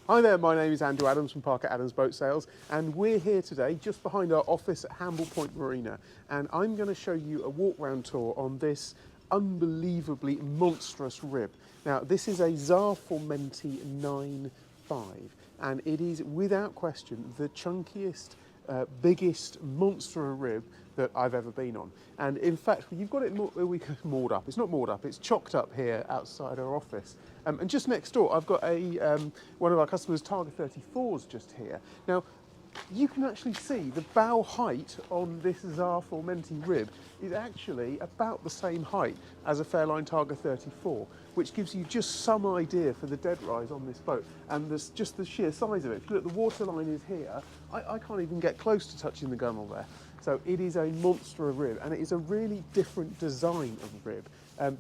Hi there, my name is Andrew Adams from Parker Adams Boat Sales, and we're here today just behind our office at Hamble Point Marina, and I'm going to show you a walk round tour on this unbelievably monstrous rib. Now this is a Czar Formenti 9.5 and it is without question the chunkiest, biggest monster rib that I've ever been on. And in fact, you've got it moored up. It's not moored up, it's chocked up here outside our office. And just next door, I've got one of our customers' Targa 34s just here. Now, you can actually see the bow height on this Czar Formenti rib is actually about the same height as a Fairline Targa 34, which gives you just some idea for the dead rise on this boat and just the sheer size of it. If you look, the waterline is here. I can't even get close to touching the gunnel there. So it is a monster of rib, and it is a really different design of rib.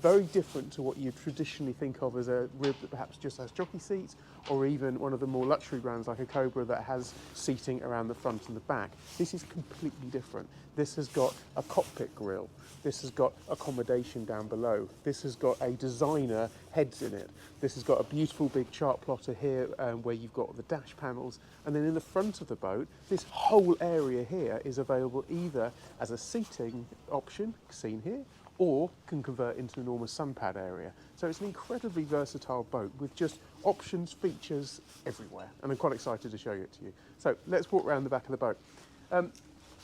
Very different to what you traditionally think of as a rib that perhaps just has jockey seats, or even one of the more luxury brands like a Cobra that has seating around the front and the back. This is completely different. This has got a cockpit grille. This has got accommodation down below. This has got a designer heads in it. This has got a beautiful big chart plotter here where you've got the dash panels. And then in the front of the boat, this whole area here is available either as a seating option, seen here, or can convert into an enormous sun pad area. So it's an incredibly versatile boat with just options, features everywhere. And I'm quite excited to show it to you. So let's walk around the back of the boat.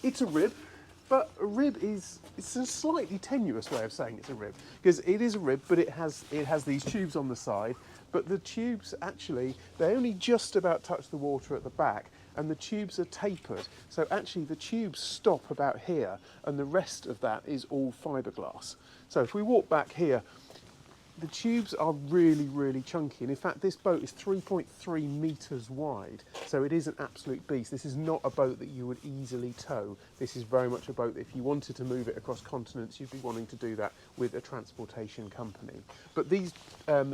It's a rib, but a rib it's a slightly tenuous way of saying it's a rib, because it is a rib, but it has these tubes on the side, but the tubes actually, they only just about touch the water at the back, and the tubes are tapered. So actually the tubes stop about here, and the rest of that is all fiberglass. So if we walk back here, the tubes are really, really chunky. And in fact, this boat is 3.3 meters wide. So it is an absolute beast. This is not a boat that you would easily tow. This is very much a boat that if you wanted to move it across continents, you'd be wanting to do that with a transportation company. But these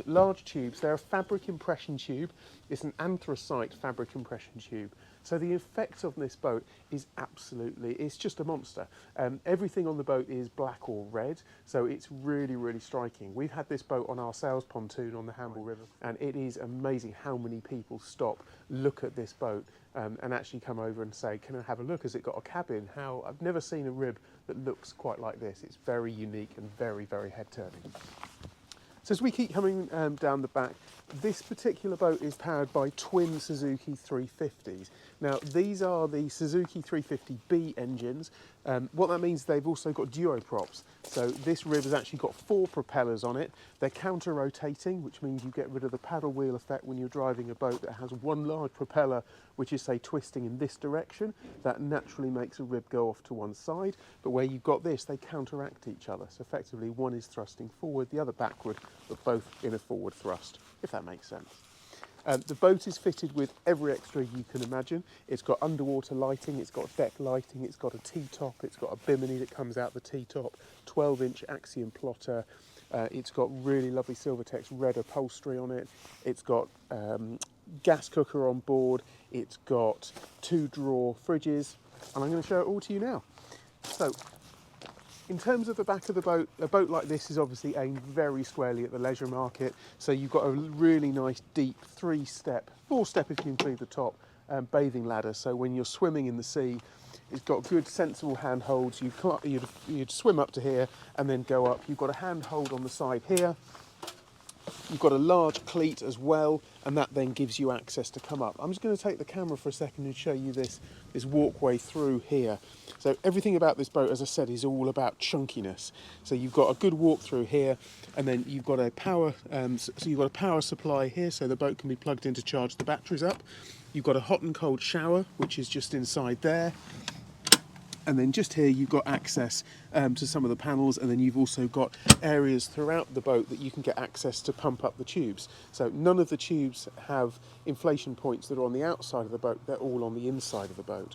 large tubes, they're a fabric impression tube. It's an anthracite fabric impression tube. So the effect of this boat is absolutely, it's just a monster. Everything on the boat is black or red, so it's really, really striking. We've had this boat on our sales pontoon on the Hamble River, and it is amazing how many people stop, look at this boat, and actually come over and say, can I have a look? Has it got a cabin? I've never seen a rib that looks quite like this. It's very unique and very, very head-turning. So as we keep coming down the back, this particular boat is powered by twin Suzuki 350s. Now these are the Suzuki 350B engines. What that means, they've also got Duoprops. So this rib has actually got 4 propellers on it. They're counter-rotating, which means you get rid of the paddle wheel effect when you're driving a boat that has one large propeller, which is, say, twisting in this direction. That naturally makes a rib go off to one side. But where you've got this, they counteract each other. So effectively, one is thrusting forward, the other backward, but both in a forward thrust, if that makes sense. The boat is fitted with every extra you can imagine. It's got underwater lighting, it's got deck lighting, it's got a T-top, it's got a bimini that comes out the T-top, 12-inch Axiom plotter, it's got really lovely Silvertex red upholstery on it, it's got gas cooker on board, it's got 2 drawer fridges, and I'm going to show it all to you now. So, in terms of the back of the boat, a boat like this is obviously aimed very squarely at the leisure market. So you've got a really nice deep 4-step if you include the top, bathing ladder. So when you're swimming in the sea, it's got good sensible handholds. You'd swim up to here and then go up. You've got a handhold on the side here. You've got a large cleat as well, and that then gives you access to come up. I'm just going to take the camera for a second and show you this walkway through here. So everything about this boat, as I said, is all about chunkiness. So you've got a good walk through here, and then you've got a power. So you've got a power supply here, so the boat can be plugged in to charge the batteries up. You've got a hot and cold shower, which is just inside there. And then just here you've got access to some of the panels, and then you've also got areas throughout the boat that you can get access to pump up the tubes. So none of the tubes have inflation points that are on the outside of the boat, they're all on the inside of the boat.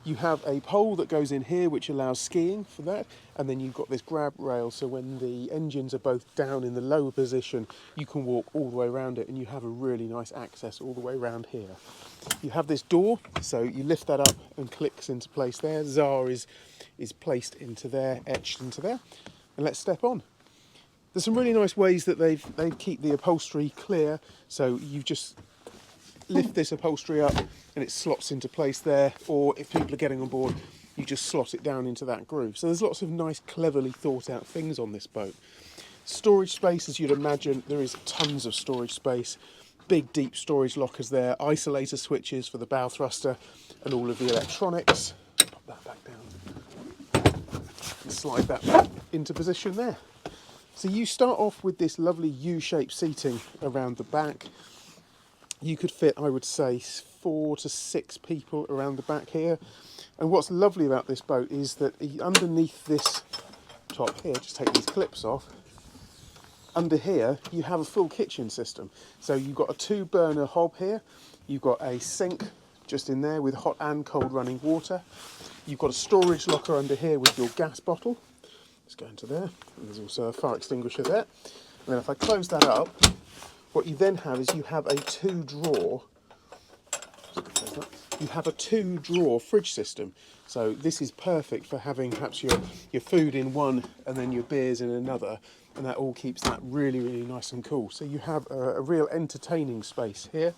You have a pole that goes in here which allows skiing for that, and then you've got this grab rail, so when the engines are both down in the lower position you can walk all the way around it, and you have a really nice access all the way around here. You have this door, so you lift that up and clicks into place there. Czar is placed into there, etched into there, and let's step on. There's some really nice ways that they keep the upholstery clear, so you've just lift this upholstery up and it slots into place there, or if people are getting on board, you just slot it down into that groove. So there's lots of nice, cleverly thought out things on this boat. Storage space, as you'd imagine, there is tons of storage space. Big deep storage lockers there, isolator switches for the bow thruster and all of the electronics. Pop that back down and slide that back into position there. So you start off with this lovely U-shaped seating around the back. You could fit, I would say, 4 to 6 people around the back here. And what's lovely about this boat is that underneath this top here, just take these clips off, under here you have a full kitchen system. So you've got a 2-burner hob here, you've got a sink just in there with hot and cold running water. You've got a storage locker under here with your gas bottle. Let's go into there. And there's also a fire extinguisher there. And then if I close that up, what you then have is you have a 2-drawer. You have a 2-drawer fridge system. So this is perfect for having perhaps your food in one and then your beers in another, and that all keeps that really, really nice and cool. So you have a real entertaining space here.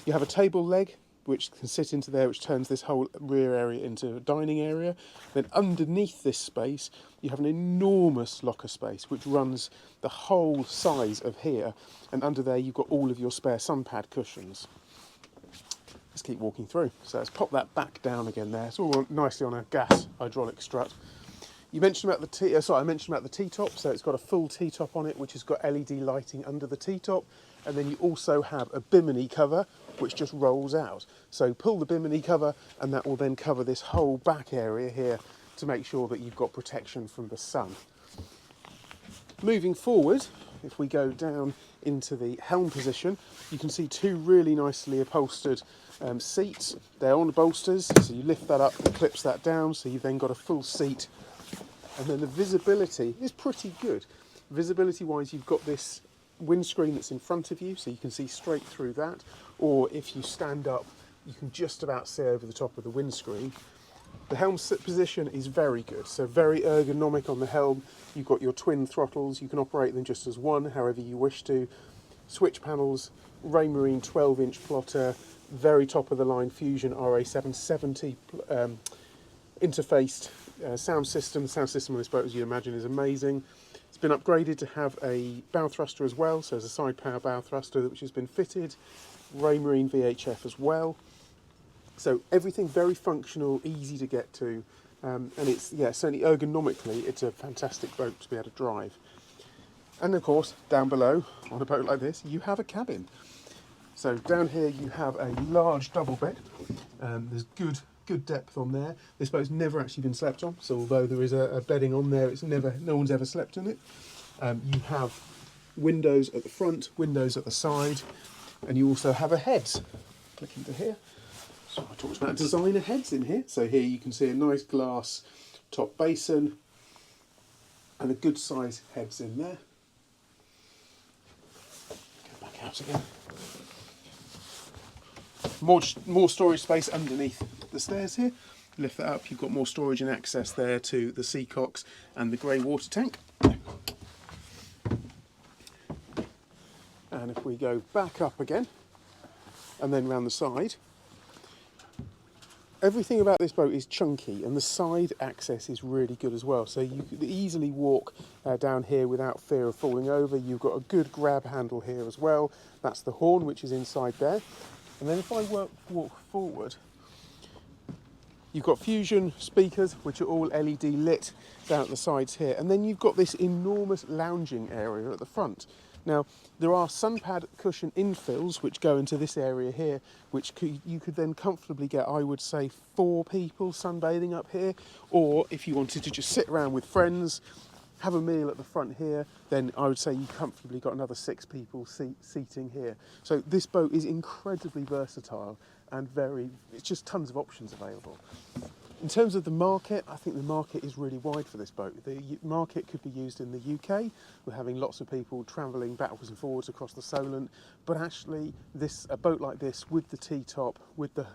You have a table leg which can sit into there, which turns this whole rear area into a dining area. Then underneath this space, you have an enormous locker space, which runs the whole size of here. And under there, you've got all of your spare sun pad cushions. Let's keep walking through. So let's pop that back down again there. It's all nicely on a gas hydraulic strut. You mentioned about the I mentioned about the T-top. So it's got a full T-top on it, which has got LED lighting under the T-top. And then you also have a bimini cover, which just rolls out. So pull the bimini cover, and that will then cover this whole back area here to make sure that you've got protection from the sun. Moving forward, if we go down into the helm position, you can see 2 really nicely upholstered seats. They're on bolsters, so you lift that up and clips that down, so you've then got a full seat. And then the visibility is pretty good. Visibility wise, you've got this windscreen that's in front of you, so you can see straight through that, or if you stand up you can just about see over the top of the windscreen. The helm position is very good, so very ergonomic on the helm. You've got your twin throttles, you can operate them just as one, however you wish to. Switch panels, Raymarine 12-inch plotter, very top of the line Fusion RA770 interfaced sound system. The sound system on this boat, as you imagine, is amazing. It's been upgraded to have a bow thruster as well, so there's a side power bow thruster which has been fitted. Raymarine VHF as well. So everything very functional, easy to get to, and it's, yeah, certainly ergonomically, it's a fantastic boat to be able to drive. And of course, down below, on a boat like this, you have a cabin. So down here you have a large double bed. There's good depth on there. This boat's never actually been slept on, so although there is a bedding on there, no one's ever slept in it. You have windows at the front, windows at the side, and you also have a heads. Click into here. So I talked about designer heads in here. So here you can see a nice glass top basin and a good size heads in there. Go back out again. More storage space underneath the stairs here. Lift that up, you've got more storage and access there to the seacocks and the grey water tank. And if we go back up again and then round the side, everything about this boat is chunky and the side access is really good as well. So you could easily walk down here without fear of falling over. You've got a good grab handle here as well. That's the horn which is inside there. And then if I walk forward, you've got Fusion speakers which are all LED lit down at the sides here. And then you've got this enormous lounging area at the front. Now, there are sunpad cushion infills which go into this area here, which you could then comfortably get, I would say, 4 people sunbathing up here. Or if you wanted to just sit around with friends, have a meal at the front here, then I would say you comfortably got another 6 people seating here. So this boat is incredibly versatile and it's just tons of options available. In terms of the market, I think the market is really wide for this boat. The market could be used in the UK. We're having lots of people travelling backwards and forwards across the Solent, but actually a boat like this with the T-top, with the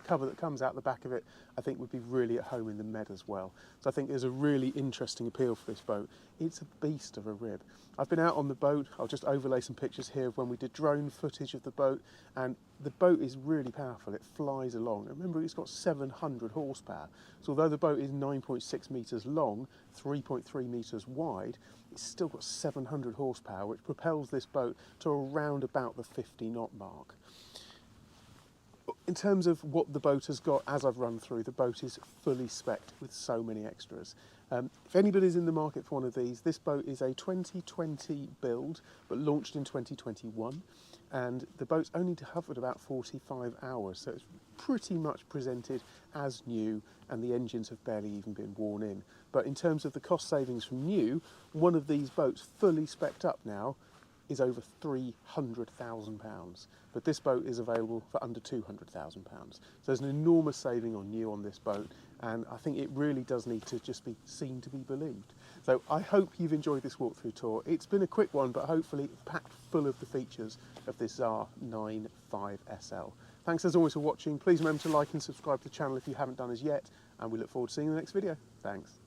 cover that comes out the back of it, I think would be really at home in the Med as well. So I think there's a really interesting appeal for this boat. It's a beast of a rib. I've been out on the boat. I'll just overlay some pictures here of when we did drone footage of the boat, and the boat is really powerful. It flies along. Remember, it's got 700 horsepower. So although the boat is 9.6 metres long, 3.3 metres wide, it's still got 700 horsepower, which propels this boat to around about the 50 knot mark. In terms of what the boat has got, as I've run through, the boat is fully specced with so many extras. If anybody's in the market for one of these, this boat is a 2020 build, but launched in 2021. And the boat's only hovered about 45 hours, so it's pretty much presented as new, and the engines have barely even been worn in. But in terms of the cost savings from new, one of these boats fully specced up now is over £300,000. But this boat is available for under £200,000. So there's an enormous saving on new on this boat, and I think it really does need to just be seen to be believed. So I hope you've enjoyed this walkthrough tour. It's been a quick one, but hopefully packed full of the features of this ZAR 95 SL. Thanks as always for watching. Please remember to like and subscribe to the channel if you haven't done as yet, and we look forward to seeing you in the next video. Thanks.